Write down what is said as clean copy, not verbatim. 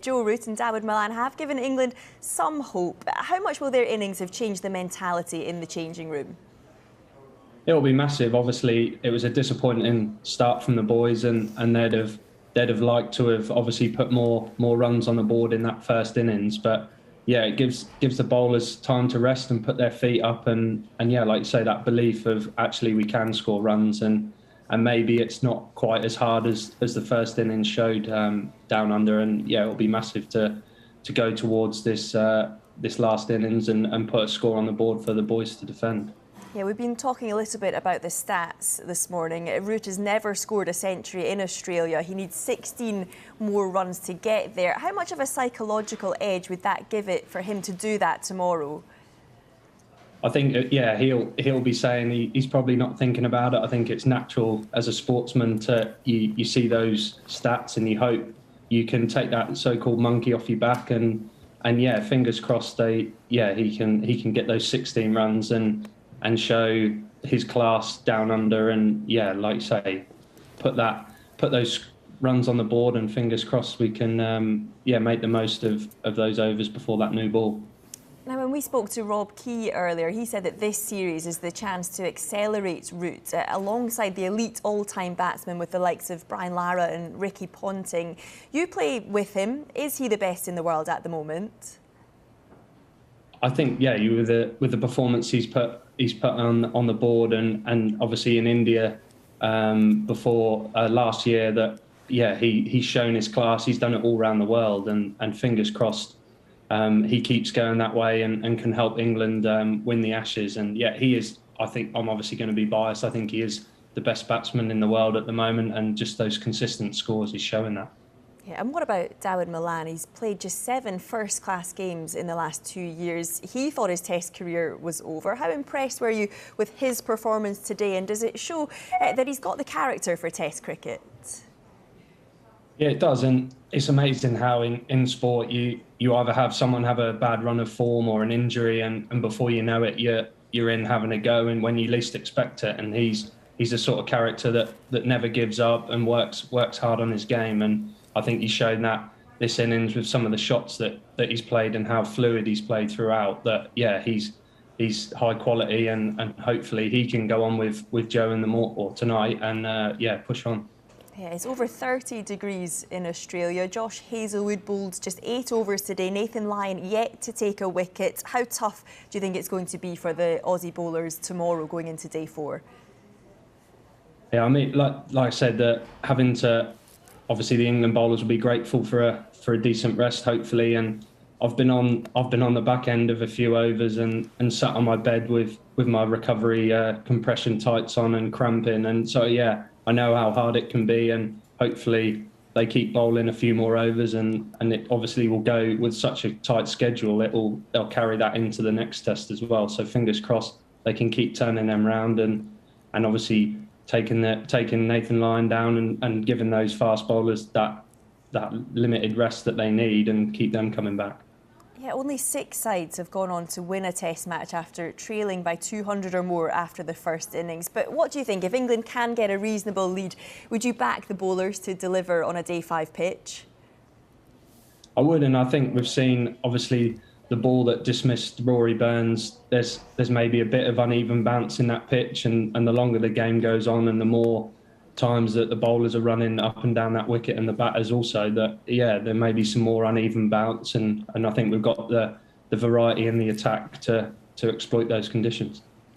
Joe Root and Dawid Malan have given England some hope. How much will their innings have changed the mentality in the changing room? It'll be massive. Obviously, it was a disappointing start from the boys, and they'd have liked to have obviously put more runs on the board in that first innings. But yeah, it gives the bowlers time to rest and put their feet up, and yeah, like you say, that belief of actually we can score runs, and maybe it's not quite as hard as the first innings showed down under. And yeah, it'll be massive to go towards this last innings and put a score on the board for the boys to defend. Yeah, we've been talking a little bit about the stats this morning. Root has never scored a century in Australia. He needs 16 more runs to get there. How much of a psychological edge would that give it for him to do that tomorrow? I think, yeah, he'll be saying he's probably not thinking about it. I think it's natural as a sportsman to you see those stats and you hope you can take that so-called monkey off your back and yeah, fingers crossed he can get those 16 runs and show his class down under, and yeah, like you say, put those runs on the board, and fingers crossed we can make the most of those overs before that new ball. Now, when we spoke to Rob Key earlier, he said that this series is the chance to accelerate Root alongside the elite all-time batsmen with the likes of Brian Lara and Ricky Ponting. You play with him. Is he the best in the world at the moment? I think, yeah, with the performance he's put on the board, and obviously in India before last year, that yeah, he's shown his class. He's done it all around the world, and fingers crossed he keeps going that way and can help England win the Ashes. And yeah, he is. I think I'm obviously going to be biased. I think he is the best batsman in the world at the moment, and just those consistent scores, he's showing that. Yeah, and what about Dawid Malan? He's played just 7 first-class games in the last 2 years. He thought his Test career was over. How impressed were you with his performance today, and does it show that he's got the character for Test cricket? Yeah, it does, and it's amazing how in sport you either have someone have a bad run of form or an injury, and before you know it, you're in having a go, and when you least expect it. And he's the sort of character that never gives up and works hard on his game. And I think he's shown that this innings with some of the shots that he's played and how fluid he's played throughout, that yeah, he's high quality, and hopefully he can go on with Joe in or tonight and yeah, push on. Yeah, it's over 30 degrees in Australia. Josh Hazlewood bowled just 8 overs today. Nathan Lyon yet to take a wicket. How tough do you think it's going to be for the Aussie bowlers tomorrow going into day 4? Yeah, I mean, like I said, that having to, obviously the England bowlers will be grateful for a decent rest, hopefully. And I've been on the back end of a few overs and sat on my bed with my recovery compression tights on and cramping. And so yeah, I know how hard it can be, and hopefully they keep bowling a few more overs, and it obviously will go with such a tight schedule. They'll carry that into the next test as well. So fingers crossed they can keep turning them round, and obviously taking Nathan Lyon down and giving those fast bowlers that limited rest that they need, and keep them coming back. Yeah, only 6 sides have gone on to win a Test match after trailing by 200 or more after the first innings. But what do you think? If England can get a reasonable lead, would you back the bowlers to deliver on a day 5 pitch? I would, and I think we've seen, obviously, the ball that dismissed Rory Burns, there's maybe a bit of uneven bounce in that pitch, and the longer the game goes on and the more times that the bowlers are running up and down that wicket, and the batters also, that yeah, there may be some more uneven bounce, and I think we've got the variety in the attack to exploit those conditions.